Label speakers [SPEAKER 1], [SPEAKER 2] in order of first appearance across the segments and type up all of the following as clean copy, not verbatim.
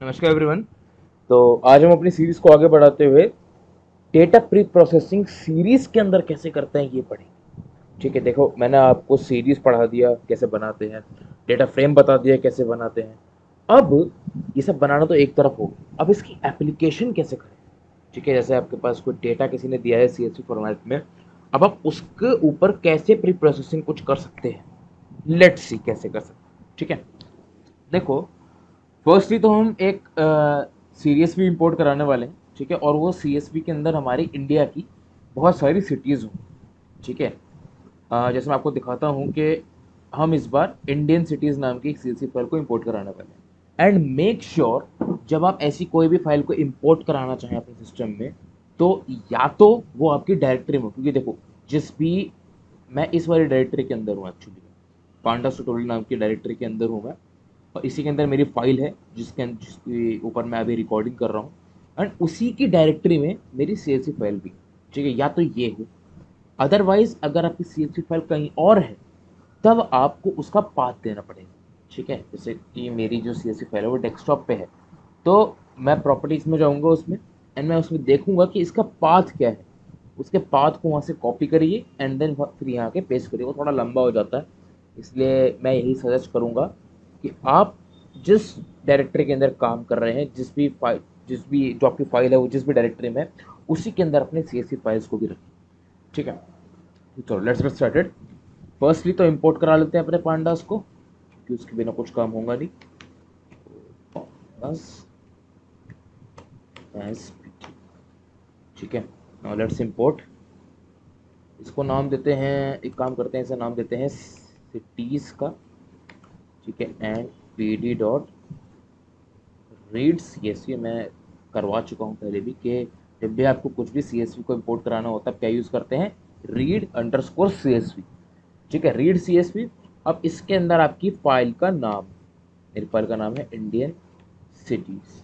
[SPEAKER 1] नमस्कार एवरीवन। तो आज हम अपनी सीरीज को आगे बढ़ाते हुए डेटा प्री प्रोसेसिंग सीरीज के अंदर कैसे करते हैं ये पढ़ेंगे। ठीक है, देखो मैंने आपको सीरीज पढ़ा दिया कैसे बनाते हैं, डेटा फ्रेम बता दिया कैसे बनाते हैं। अब ये सब बनाना तो एक तरफ हो गया, अब इसकी एप्लीकेशन कैसे करें। ठीक है, जैसे आपके पास कोई डेटा किसी ने दिया है CSV फॉर्मेट में, अब आप उसके ऊपर कैसे प्री प्रोसेसिंग कुछ कर सकते हैं। लेट्स सी कैसे कर सकते हैं। ठीक है, देखो फर्स्टली तो हम एक CSV इंपोर्ट कराने वाले हैं। ठीक है, और वो CSV के अंदर हमारी इंडिया की बहुत सारी सिटीज़ हों। ठीक है, जैसे मैं आपको दिखाता हूँ कि हम इस बार इंडियन सिटीज़ नाम की एक CSV फाइल को इंपोर्ट कराने वाले हैं। एंड मेक श्योर जब आप ऐसी कोई भी फाइल को इंपोर्ट कराना चाहें अपने सिस्टम में, तो या तो वो आपकी डायरेक्टरी में हो, क्योंकि देखो जिस भी मैं इस वाली डायरेक्टरी के अंदर हूँ एक्चुअली, पांडा ट्यूटोरियल नाम की डायरेक्टरी के अंदर हूँ मैं, और इसी के अंदर मेरी फाइल है जिसके ऊपर मैं अभी रिकॉर्डिंग कर रहा हूँ। एंड उसी की डायरेक्टरी में मेरी CSV फाइल भी। ठीक है, या तो ये हो, अदरवाइज अगर आपकी CSV फाइल कहीं और है तब आपको उसका पाथ देना पड़ेगा। ठीक है, जैसे कि मेरी जो CSV फाइल है वो डेस्कटॉप पे है, तो मैं प्रॉपर्टीज में जाऊंगा उसमें, एंड मैं उसमें देखूंगा कि इसका पाथ क्या है। उसके पाथ को वहाँ से कॉपी करिए एंड देन फिर यहाँ के पेस्ट करिए। वो थोड़ा लंबा हो जाता है, इसलिए मैं यही सजेस्ट करूँगा कि आप जिस डायरेक्टरी के अंदर काम कर रहे हैं, जिस भी जो आपकी फाइल है वो जिस भी डायरेक्टरी में है, उसी के अंदर अपने CSV फाइल्स को भी रखिए। ठीक है, चलो लेट्स गेट स्टार्टेड। फर्स्टली तो इंपोर्ट करा लेते हैं अपने पांडास को, क्योंकि उसके बिना कुछ काम होगा नहीं। बस ठीक है, नाउ लेट्स इंपोर्ट। इसको नाम देते हैं, एक काम करते हैं, इसे नाम देते हैं सिटीज का। ठीक है, and pd dot read CSV मैं करवा चुका हूँ पहले भी, कि जब भी आपको कुछ भी CSV को इंपोर्ट कराना होता है क्या यूज़ करते हैं, रीड अंडरस्कोर CSV। ठीक है, रीड CSV। अब इसके अंदर आपकी फाइल का नाम, मेरी फाइल का नाम है इंडियन सिटीज।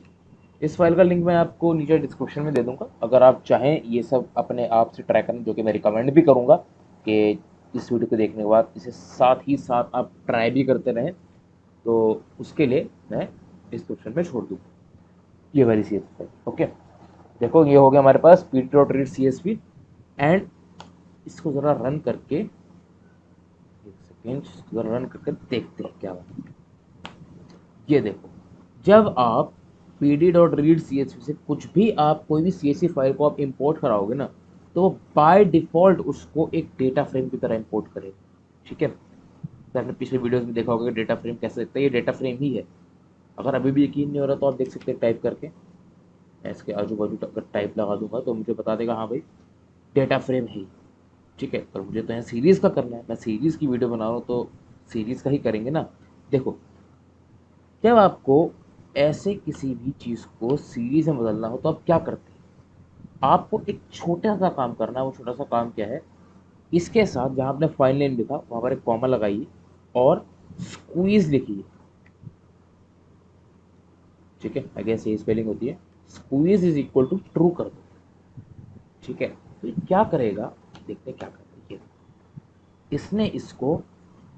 [SPEAKER 1] इस फाइल का लिंक मैं आपको नीचे डिस्क्रिप्शन में दे दूंगा, अगर आप चाहें ये सब अपने आप से ट्राई करना, जो कि मैं रिकमेंड भी करूंगा कि इस वीडियो को देखने के बाद इसे साथ ही साथ आप ट्राई भी करते रहें, तो उसके लिए मैं डिस्क्रिप्शन में छोड़ दूँगा ये वाली CSV फाइल। ओके, देखो ये हो गया हमारे पास pd.read CSV। एंड इसको ज़रा रन करके, एक सेकेंड, ज़रा रन करके देखते हैं क्या होगा। ये देखो, जब आप pd.read CSV से कुछ भी, आप कोई भी CSV फाइल को आप इंपोर्ट कराओगे ना, तो वो बाय डिफ़ॉल्ट उसको एक डेटा फ्रेम की तरह इंपोर्ट करेगा। ठीक है, तो आपने पिछले वीडियोस में देखा होगा कि डेटा फ्रेम कैसे दिखता है, ये डेटा फ्रेम ही है। अगर अभी भी यकीन नहीं हो रहा तो आप देख सकते हैं टाइप करके, मैं इसके आजू बाजू अगर टाइप लगा दूंगा तो मुझे बता देगा हाँ भाई डेटा फ्रेम है। ठीक है, पर मुझे तो यहाँ सीरीज़ का करना है, मैं सीरीज़ की वीडियो बना रहा हूँ तो सीरीज़ का ही करेंगे ना। देखो, जब आपको ऐसे किसी भी चीज़ को सीरीज में बदलना हो तो आप क्या करते हैं, आपको एक छोटा सा काम करना है। वो छोटा सा काम क्या है, इसके साथ जहाँ आपने फाइल नेम लिखा वहाँ पर एक कॉमा लगाइए और स्क्वीज लिखिए। ठीक है, आई गेस यही स्पेलिंग होती है, squeeze is equal to true कर दो। ठीक है, तो ये क्या करेगा, देखते हैं क्या करेगा। ये इसने इसको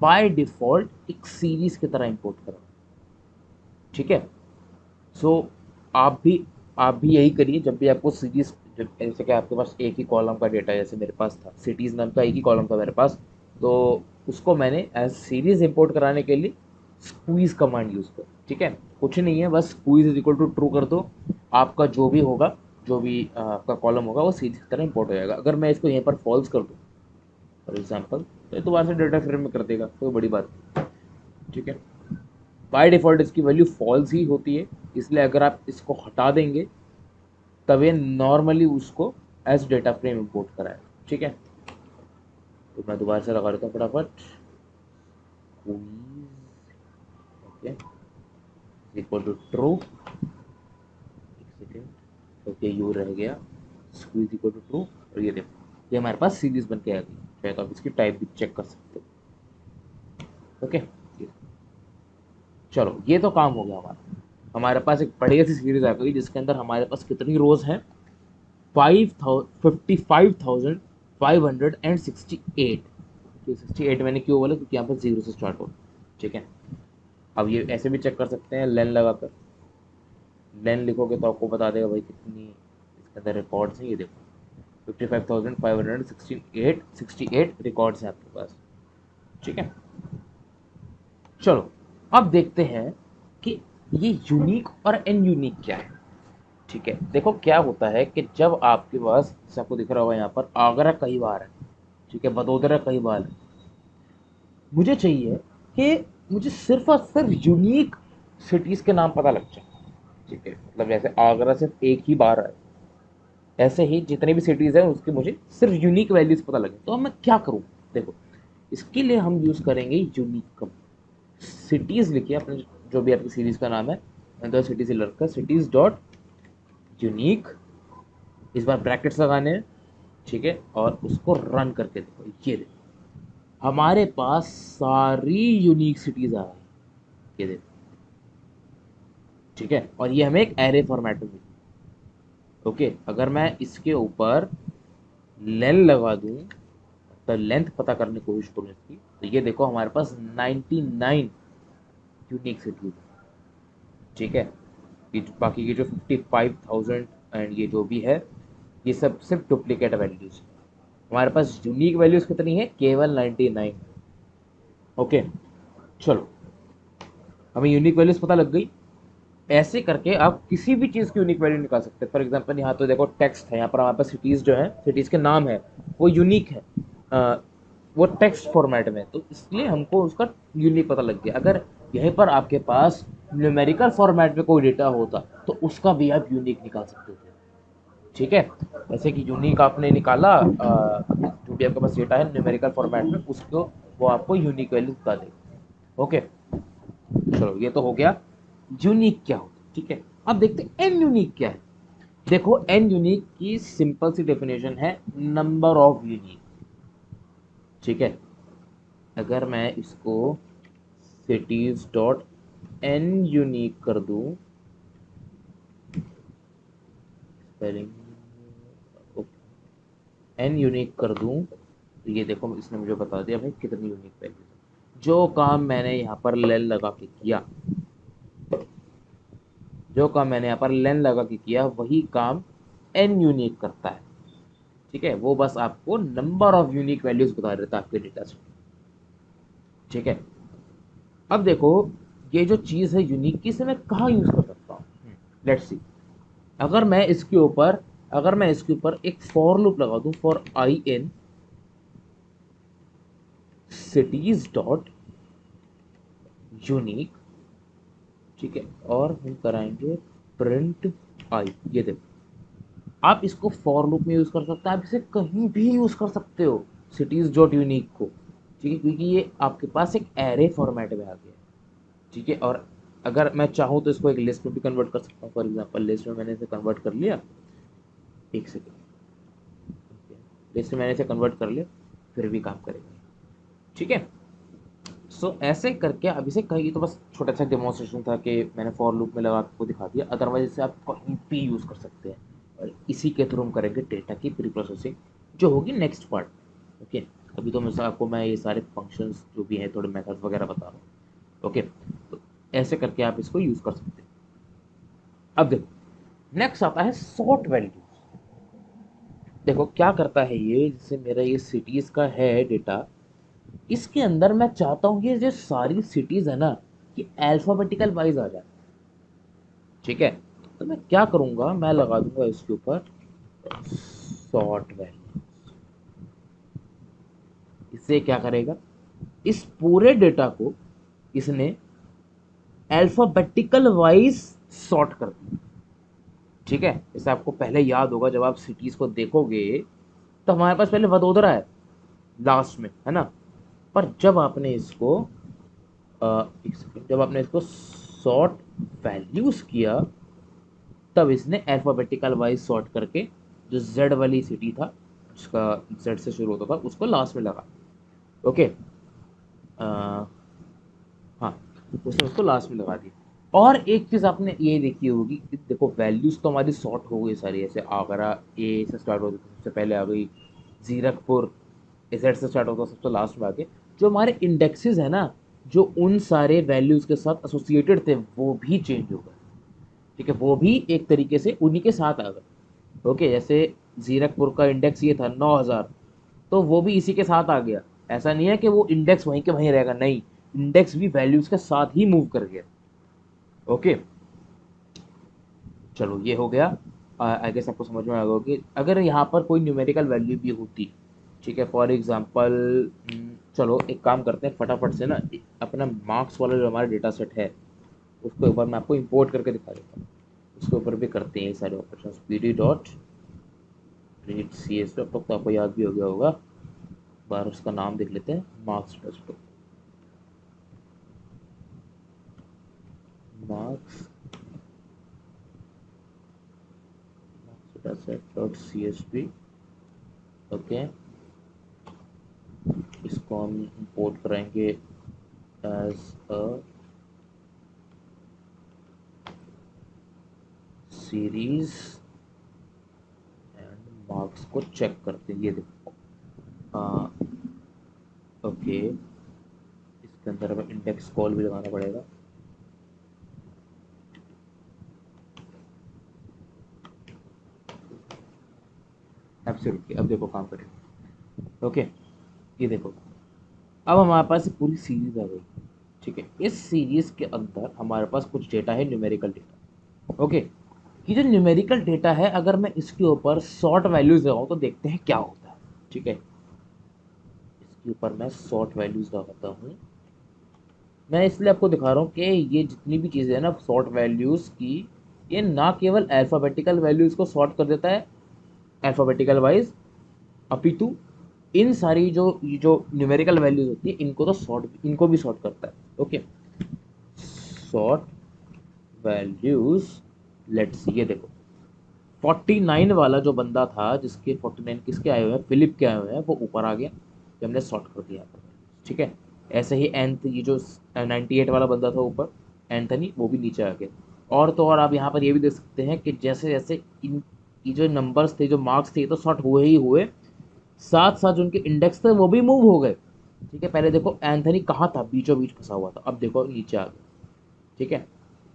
[SPEAKER 1] बाय डिफॉल्ट एक सीरीज की तरह इंपोर्ट करा। ठीक है, सो आप भी यही करिए जब भी आपको सीरीज, जब जैसे कि आपके पास एक ही कॉलम का डेटा है, जैसे मेरे पास था सिटीज़ नाम का एक ही कॉलम था मेरे पास, तो उसको मैंने एज सीरीज इंपोर्ट कराने के लिए स्क्वीज कमांड यूज़ कर। ठीक है, कुछ नहीं है, बस squeeze is equal to true कर दो, आपका जो भी होगा, जो भी आपका कॉलम होगा वो सीरीज की तरह इंपोर्ट हो जाएगा। अगर मैं इसको यहीं पर फॉल्स कर दूँ फॉर एग्जाम्पल, तो ये दोबारा से डेटा फ्रेम में कर देगा, कोई बड़ी बात नहीं। ठीक है, बाय डिफ़ॉल्ट इसकी वैल्यू फॉल्स ही होती है, इसलिए अगर आप इसको हटा देंगे तब ये नॉर्मली उसको एज डेटा फ्रेम इंपोर्ट कराए। ठीक है, तो मैं दोबारा से लगा देता हूँ फटाफट, ओके इक्वल टू ट्रू, एक सेकेंड, ओके यू रह गया, स्क्वीज इक्वल टू ट्रू, और ये देखो ये हमारे पास सीरीज बन के आ गई। शायद आप इसकी टाइप भी चेक कर सकते हो। ओके, चलो ये तो काम हो गया हमारा। हमारे पास एक बढ़िया सी सीरीज आ गई जिसके अंदर हमारे पास कितनी रोज हैं, 55,568। तो 68 मैंने क्यों बोला, क्योंकि यहाँ पर जीरो से स्टार्ट हो। ठीक है, अब ये ऐसे भी चेक कर सकते हैं लेन लगाकर, लेन लिखोगे तो आपको बता देगा भाई कितनी इसके अंदर रिकॉर्ड्स हैं। ये देखो 55,568 रिकॉर्ड्स हैं आपके पास। ठीक है, चलो अब देखते हैं कि ये यूनिक और एन यूनिक क्या है। ठीक है, देखो क्या होता है कि जब आपके पास, जैसे आपको दिख रहा होगा यहाँ पर आगरा कई बार है, ठीक है, वडोदरा कई बार है, मुझे चाहिए कि मुझे सिर्फ और सिर्फ यूनिक सिटीज के नाम पता लग जाए। ठीक है, मतलब जैसे आगरा सिर्फ एक ही बार है, ऐसे ही जितने भी सिटीज हैं उसके मुझे सिर्फ यूनिक वैल्यूज पता लगे, तो अब मैं क्या करूँ। देखो इसके लिए हम यूज करेंगे यूनिक। सिटीज लिखिए अपने, जो भी आपकी सीरीज का नाम है, अंदर सिटी से लड़का सिटीज डॉट यूनिक, इस बार ब्रैकेट्स लगाने हैं। ठीक है, और उसको रन करके देखो, ये देखो हमारे पास सारी यूनिक सिटीज आ गई, ये देखो। ठीक है, और ये हमें एक एरे फॉर्मेट में मिली। ओके, अगर मैं इसके ऊपर लेन लगा दूं, तो लेंथ पता करने की कोशिश करूं इसकी, तो ये देखो हमारे पास 99 यूनिक सिटीज। ठीक है, ये बाकी के जो 55,000 एंड ये जो भी है, ये सब सिर्फ डुप्लीकेट वैल्यूज। हमारे पास यूनिक वैल्यूज कितनी है, केवल 99। ओके, चलो हमें यूनिक वैल्यूज पता लग गई। ऐसे करके आप किसी भी चीज़ की यूनिक वैल्यू निकाल सकते हैं। फॉर एग्जांपल यहाँ तो देखो टेक्स्ट है, यहाँ पर हमारे पास सिटीज़ जो है, सिटीज़ के नाम है वो यूनिक है, अ, वो टेक्स्ट फॉर्मेट में, तो इसलिए हमको उसका यूनिक पता लग गया। अगर यहीं पर आपके पास न्यूमेरिकल फॉर्मेट में कोई डेटा होता तो उसका भी आप यूनिक निकाल सकते थे। ठीक है, जैसे कि यूनिक आपने निकाला, जो भी आपके पास डेटा है न्यूमेरिकल फॉर्मेट में, उसको वो आपको यूनिक वैल्यू बता देगा। ओके, चलो ये तो हो गया यूनिक क्या होता है। ठीक है, अब देखते हैं एन यूनिक क्या है। देखो एन यूनिक की सिंपल सी डेफिनेशन है नंबर ऑफ यूनिक। ठीक है, अगर मैं इसको सिटीज डॉट एन यूनिक कर दूं, स्पेलिंग एन यूनिक कर दूं, तो ये देखो इसने मुझे बता दिया भाई कितनी यूनिक वैल्यू। जो काम मैंने यहाँ पर लेन लगा के किया, जो काम मैंने यहाँ पर लेन लगा के किया, वही काम एन यूनिक करता है। ठीक है, वो बस आपको नंबर ऑफ यूनिक वैल्यूज बता देता है आपके डेटा से। ठीक है, अब देखो ये जो चीज है यूनिक की, इसे मैं कहाँ यूज कर सकता हूँ। लेट्स सी, अगर मैं इसके ऊपर अगर मैं इसके ऊपर एक फॉर लूप लगा दूं, for I in cities dot unique. ठीक है, और हम कराएंगे प्रिंट आई। ये देखो आप इसको फॉर लूप में यूज कर सकते हैं, आप इसे कहीं भी यूज कर सकते हो, सिटीज डॉट यूनिक को। ठीक है, क्योंकि ये आपके पास एक एरे फॉर्मेट में आ गया है। ठीक है, और अगर मैं चाहूँ तो इसको एक लिस्ट में भी कन्वर्ट कर सकता हूँ। फॉर एग्जाम्पल लिस्ट में मैंने इसे कन्वर्ट कर लिया, एक सेकेंड, लिस्ट में मैंने इसे कन्वर्ट कर लिया, फिर भी काम करेगा। ठीक है, सो ऐसे करके अब इसे कहीं, तो बस छोटा सा डेमोन्स्ट्रेशन था कि मैंने फॉर लूप में लगा आपको दिखा दिया। अदरवाइज इसे आप कहीं भी यूज़ कर सकते हैं, और इसी के थ्रू हम करेंगे डेटा की प्री प्रोसेसिंग, जो होगी नेक्स्ट पार्ट। ओके, अभी तो मैं आपको ये सारे फंक्शंस जो भी हैं, थोड़े मेथड्स वगैरह बता रहा हूँ। ओके, तो ऐसे करके आप इसको यूज़ कर सकते हैं। अब देखो नेक्स्ट आता है सॉर्ट वैल्यूज। देखो क्या करता है ये, जैसे मेरा ये सिटीज का है डेटा, इसके अंदर मैं चाहता हूँ ये जो सारी सिटीज है ना, ये अल्फाबेटिकल वाइज आ जाए। ठीक है, तो मैं क्या करूंगा, मैं लगा दूंगा इसके ऊपर सॉर्ट वैल्यू। इससे क्या करेगा, इस पूरे डेटा को इसने अल्फाबेटिकल वाइज सॉर्ट कर दिया। ठीक है, जैसे आपको पहले याद होगा जब आप सिटीज को देखोगे, तो हमारे पास पहले वडोदरा है लास्ट में, है ना। पर जब आपने इसको एक सेकेंड, जब आपने इसको सॉर्ट वैल्यूज किया, तब इसने अल्फाबेटिकल वाइज सॉर्ट करके जो जेड वाली सिटी था, जिसका जेड से शुरू होता था, उसको लास्ट में लगा। ओके, हाँ, उसने उसको लास्ट में लगा दिया। और एक चीज आपने ये देखी होगी कि देखो वैल्यूज तो हमारी सॉर्ट हो गई सारी, ऐसे आगरा ए से स्टार्ट होती थी, सबसे पहले आ गई जीरकपुर, जेड से स्टार्ट होता सबसे लास्ट में आ गए। जो हमारे इंडेक्सेस है ना, जो उन सारे वैल्यूज के साथ एसोसिएटेड थे, वो भी चेंज हो गए। ठीक है, वो भी एक तरीके से उन्हीं के साथ आ गए। ओके, जैसे जीरकपुर का इंडेक्स ये था 9,000, तो वो भी इसी के साथ आ गया। ऐसा नहीं है कि वो इंडेक्स वहीं के वहीं रहेगा, नहीं, इंडेक्स भी वैल्यूज के साथ ही मूव कर गया। ओके, चलो ये हो गया। आई गेस आपको समझ में आ गया कि अगर यहाँ पर कोई न्यूमेरिकल वैल्यू भी होती, ठीक है, फॉर एग्जांपल, चलो एक काम करते हैं फटाफट से ना, अपना मार्क्स वाला जो हमारा डेटा सेट है उसको एक बार मैं आपको इंपोर्ट करके दिखा देता हूँ। उसके ऊपर भी करते हैं ये सारे operation. P dot read C S, अब तक तो आपको याद भी हो गया होगा, बार उसका नाम देख लेते हैं, marks test marks data set dot C S P. Okay, इसको हम इंपोर्ट कराएंगे as a series and marks को चेक करते हैं। ये देखो, ओके, इसके अंदर हमें इंडेक्स कॉल भी लगाना पड़ेगा। एब्सोल्युटली, अब देखो काम करेगा। ओके, ये देखो, अब हमारे पास पूरी सीरीज आ गई। ठीक है, इस सीरीज के अंदर हमारे पास कुछ डेटा है, न्यूमेरिकल डेटा। ओके, ये जो न्यूमेरिकल डेटा है, अगर मैं इसके ऊपर शॉर्ट वैल्यूज लगाऊं तो देखते हैं क्या होता है। ठीक है, इसके ऊपर मैं शॉर्ट वैल्यूज लगाता हूँ। मैं इसलिए आपको दिखा रहा हूँ कि ये जितनी भी चीज़ें हैं ना शॉर्ट वैल्यूज की, ये ना केवल अल्फ़ाबेटिकल वैल्यूज को शॉर्ट कर देता है अल्फ़ाबेटिकल वाइज, अपितु इन सारी जो न्यूमेरिकल वैल्यूज होती है इनको तो शॉर्ट, इनको भी शॉर्ट करता है। ओके, शॉर्ट वैल्यूज, लेट्स ये देखो, 49 वाला जो बंदा था, जिसके 49 किसके आए हुए हैं, फिलिप के आए हुए हैं, वो ऊपर आ गया जब हमने शॉर्ट कर दिया। ठीक है, ऐसे ही एंथ, ये जो 98 वाला बंदा था ऊपर, एंथनी, वो भी नीचे आ गया। और तो और आप यहाँ पर ये भी देख सकते हैं कि जैसे जैसे इन ये जो नंबर्स थे, जो मार्क्स थे, ये तो शॉर्ट हुए ही हुए, साथ साथ जो उनके इंडेक्स थे वो भी मूव हो गए। ठीक है, पहले देखो एंथनी कहाँ था, बीचों बीच फंसा हुआ था, अब देखो नीचे आ गया। ठीक है,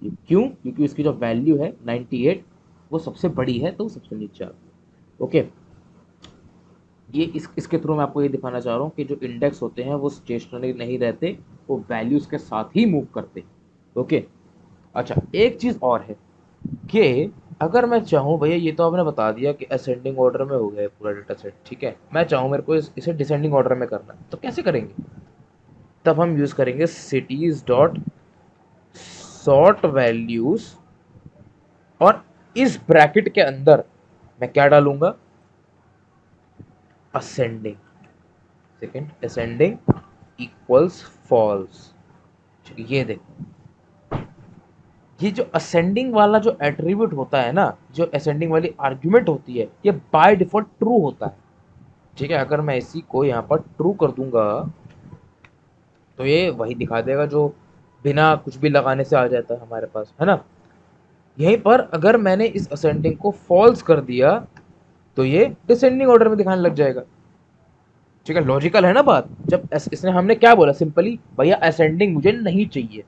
[SPEAKER 1] ये क्यों? क्योंकि इसकी जो वैल्यू है 98, वो सबसे बड़ी है, तो वो सबसे नीचे आ गया। ओके, ये इसके थ्रू मैं आपको ये दिखाना चाह रहा हूँ कि जो इंडेक्स होते हैं वो स्टेशनरी नहीं रहते, वो वैल्यूज के साथ ही मूव करते हैं। ओके, अच्छा एक चीज़ और है कि अगर मैं चाहूँ, भैया ये तो आपने बता दिया कि असेंडिंग ऑर्डर में हो गया है पूरा डेटा सेट, ठीक है, मैं चाहूँ मेरे को इसे डिसेंडिंग ऑर्डर में करना है, तो कैसे करेंगे? तब हम यूज़ करेंगे सिटीज डॉट सॉर्ट वैल्यूज, और इस ब्रैकेट के अंदर मैं क्या डालूंगा, ascending, second ascending equals false. ये देखो, ये जो असेंडिंग वाला जो एट्रीब्यूट होता है ना, जो असेंडिंग वाली आर्ग्यूमेंट होती है, ये बाय डिफॉल्ट ट्रू होता है। ठीक है, अगर मैं इसी को यहाँ पर ट्रू कर दूंगा तो ये वही दिखा देगा जो बिना कुछ भी लगाने से आ जाता है हमारे पास, है ना। यहीं पर अगर मैंने इस असेंडिंग को फॉल्स कर दिया तो ये डिसेंडिंग ऑर्डर में दिखाने लग जाएगा। ठीक है, लॉजिकल है ना बात। जब इसने, हमने क्या बोला सिंपली, भैया असेंडिंग मुझे नहीं चाहिए,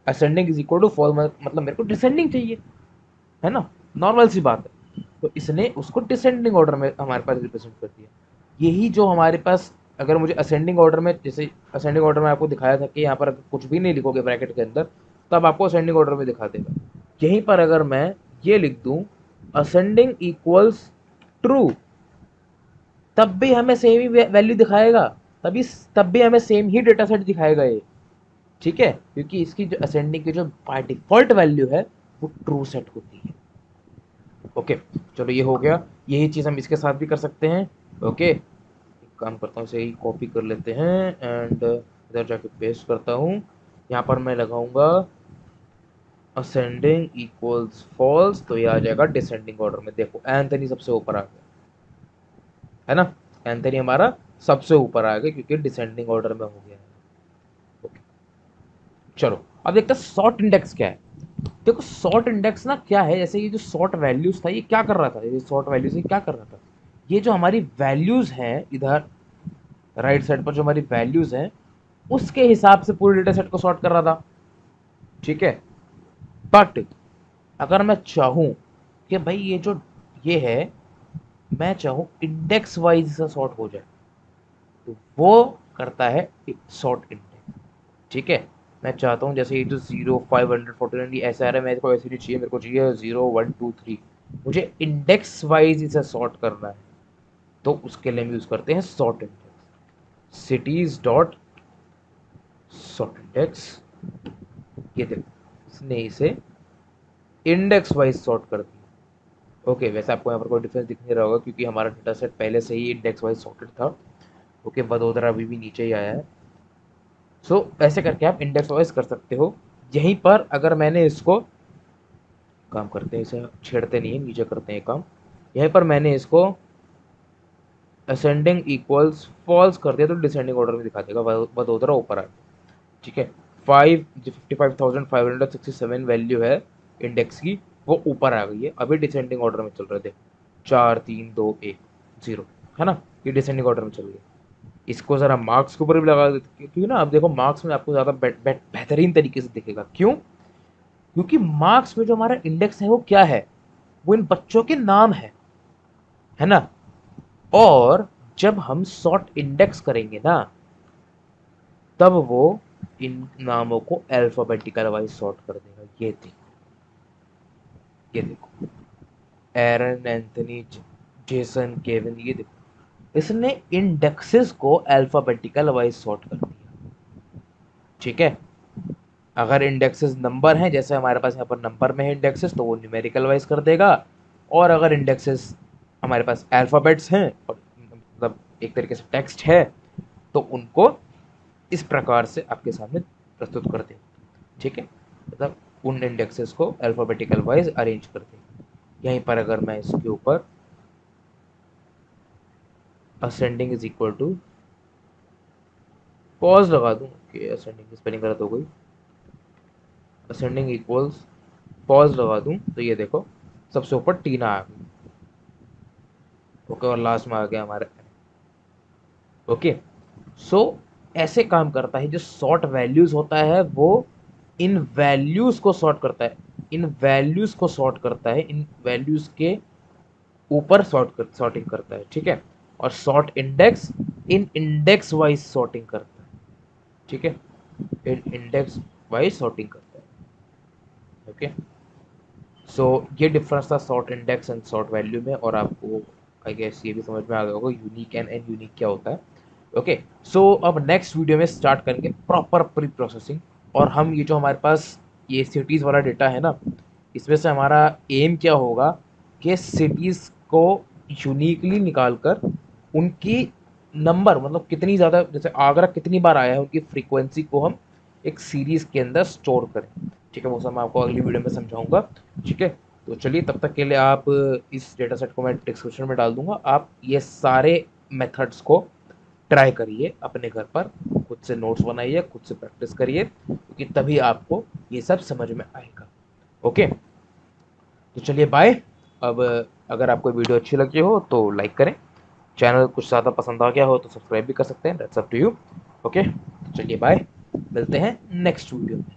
[SPEAKER 1] ascending is equal to false, मतलब मेरे को डिसेंडिंग चाहिए, है ना, नॉर्मल सी बात है। तो इसने उसको डिसेंडिंग ऑर्डर में हमारे पास रिप्रेजेंट कर दिया। यही जो हमारे पास, अगर मुझे असेंडिंग ऑर्डर में, जैसे असेंडिंग ऑर्डर में आपको दिखाया था कि यहाँ पर कुछ भी नहीं लिखोगे ब्रैकेट के अंदर, तब आपको असेंडिंग ऑर्डर में दिखा देगा। यहीं पर अगर मैं ये लिख दूं असेंडिंग इक्वल्स ट्रू, तब भी हमें सेम ही वैल्यू दिखाएगा, तभी तब भी हमें सेम ही डेटा सेट दिखाएगा ये। ठीक है, क्योंकि इसकी जो असेंडिंग की जो बाय डिफॉल्ट वैल्यू है वो ट्रू सेट होती है। ओके, चलो ये हो गया। यही चीज़ हम इसके साथ भी कर सकते हैं। ओके, एक काम करता हूँ, इसे ही कॉपी कर लेते हैं एंड इधर जाके पेस्ट करता हूँ। यहाँ पर मैं लगाऊंगा असेंडिंग इक्वल्स फॉल्स, तो ये आ जाएगा डिसेंडिंग ऑर्डर में। देखो एंथनी सबसे ऊपर आ गया, है ना, एंथनी हमारा सबसे ऊपर आ गया क्योंकि डिसेंडिंग ऑर्डर में हो गया है। ओके, चलो अब देखते हैं सॉर्ट इंडेक्स क्या है। देखो सॉर्ट इंडेक्स ना क्या है, जैसे ये जो सॉर्ट वैल्यूज था ये क्या कर रहा था, ये सॉर्ट वैल्यूज ये क्या कर रहा था, ये जो हमारी वैल्यूज हैं इधर राइट साइड पर, जो हमारी वैल्यूज हैं उसके हिसाब से पूरे डेटा सेट को सॉर्ट कर रहा था। ठीक है, बट अगर मैं चाहूँ कि भाई ये है, मैं चाहूँ इंडेक्स वाइज इसे सॉर्ट हो जाए, तो वो करता है सॉर्ट इंडेक्स। ठीक है, मैं चाहता हूँ जैसे ये जो 0 549 ऐसा आ रहा है, मेरे को ऐसे नहीं चाहिए, मेरे को चाहिए 0 1 2 3, मुझे इंडेक्स वाइज इसे सॉर्ट करना है, तो उसके लिए हम यूज़ करते हैं sort index. Cities dot sort index, ये देखो इसने इसे इंडेक्स वाइज सॉर्ट कर दिया। ओके, वैसे आपको यहाँ पर कोई डिफरेंस दिख नहीं रहा होगा क्योंकि हमारा डेटा सेट पहले से ही इंडेक्स वाइज सॉर्टेड था। ओके, वडोदरा अभी भी नीचे ही आया है। सो ऐसे करके आप इंडेक्स वाइज कर सकते हो। यहीं पर अगर मैंने इसको, काम करते हैं इसे छेड़ते नहीं है, नीचे करते हैं काम, यहीं पर मैंने इसको असेंडिंग इक्वल्स फॉल्स कर दिया तो डिसेंडिंग ऑर्डर में दिखा देगा, वडोदरा ऊपर आ। ठीक है, 55,567 वैल्यू है इंडेक्स की, वो ऊपर आ गई है, अभी डिसेंडिंग ऑर्डर में चल रहे थे, 4 3 2 1 0, है ना, ये डिसेंडिंग ऑर्डर में चल गया। इसको ज़रा मार्क्स के ऊपर भी लगा देते, क्योंकि ना आप देखो मार्क्स में आपको ज़्यादा बेहतरीन तरीके से दिखेगा। क्यों? क्योंकि मार्क्स में जो हमारा इंडेक्स है वो क्या है, वो इन बच्चों के नाम है ना। और जब हम सॉर्ट इंडेक्स करेंगे ना, तब वो इन नामों को अल्फाबेटिकल वाइज सॉर्ट कर देगा। ये देखो एरन, एंथनी, जेसन, केविन, ये देखो इसने इंडेक्सेस को अल्फाबेटिकल वाइज सॉर्ट कर दिया। ठीक है, अगर इंडेक्सेस नंबर हैं, जैसे हमारे पास यहाँ पर नंबर में है इंडेक्सेस, तो वो न्यूमेरिकल वाइज कर देगा। और अगर इंडेक्सेस हमारे पास अल्फ़ाबेट्स हैं और मतलब एक तरीके से टेक्स्ट है, तो उनको इस प्रकार से आपके सामने प्रस्तुत कर देगा। ठीक है, मतलब उन इंडेक्सेस को अल्फ़ाबेटिकल वाइज अरेंज कर देगा। यहीं पर अगर मैं इसके ऊपर ascending is equal to false लगा दूं कि असेंडिंग की स्पेलिंग गलत हो गई, असेंडिंग इक्वल्स पॉज लगा दूं, तो ये देखो सबसे ऊपर टीना आ गई। ओके, और लास्ट में आ गया हमारा। ओके, सो ऐसे काम करता है जो सॉर्ट वैल्यूज होता है, वो इन वैल्यूज को सॉर्ट करता है, इन वैल्यूज को सॉर्ट करता है, इन वैल्यूज के ऊपर सॉर्टिंग करता है। ठीक है, और सॉर्ट इंडेक्स इन इंडेक्स वाइज सॉर्टिंग करता है। ठीक है, इन इंडेक्स वाइज सॉर्टिंग करता है। ओके, सो ये डिफरेंस था sort index and sort value में, और आपको आई गेस ये भी समझ में आ गया होगा यूनिक एंड यूनिक क्या होता है। ओके, सो अब नेक्स्ट वीडियो में स्टार्ट करेंगे प्रॉपर प्री प्रोसेसिंग, और हम ये जो हमारे पास ये सिटीज़ वाला डेटा है ना, इसमें से हमारा एम क्या होगा कि सिटीज़ को यूनिकली निकाल कर उनकी नंबर, मतलब कितनी ज़्यादा, जैसे आगरा कितनी बार आया है, उनकी फ्रीक्वेंसी को हम एक सीरीज़ के अंदर स्टोर करें। ठीक है, वो सब मैं आपको अगली वीडियो में समझाऊंगा। ठीक है, तो चलिए तब तक के लिए आप इस डेटा सेट को मैं डिस्क्रिप्शन में डाल दूंगा, आप ये सारे मेथड्स को ट्राई करिए अपने घर पर, खुद से नोट्स बनाइए, खुद से प्रैक्टिस करिए, क्योंकि तभी आपको ये सब समझ में आएगा। ओके, तो चलिए बाय। अब अगर आपको वीडियो अच्छी लगी हो तो लाइक करें, चैनल कुछ ज़्यादा पसंद आ गया हो तो सब्सक्राइब भी कर सकते हैं, that's up to you. Okay, तो चलिए बाय, मिलते हैं नेक्स्ट वीडियो में।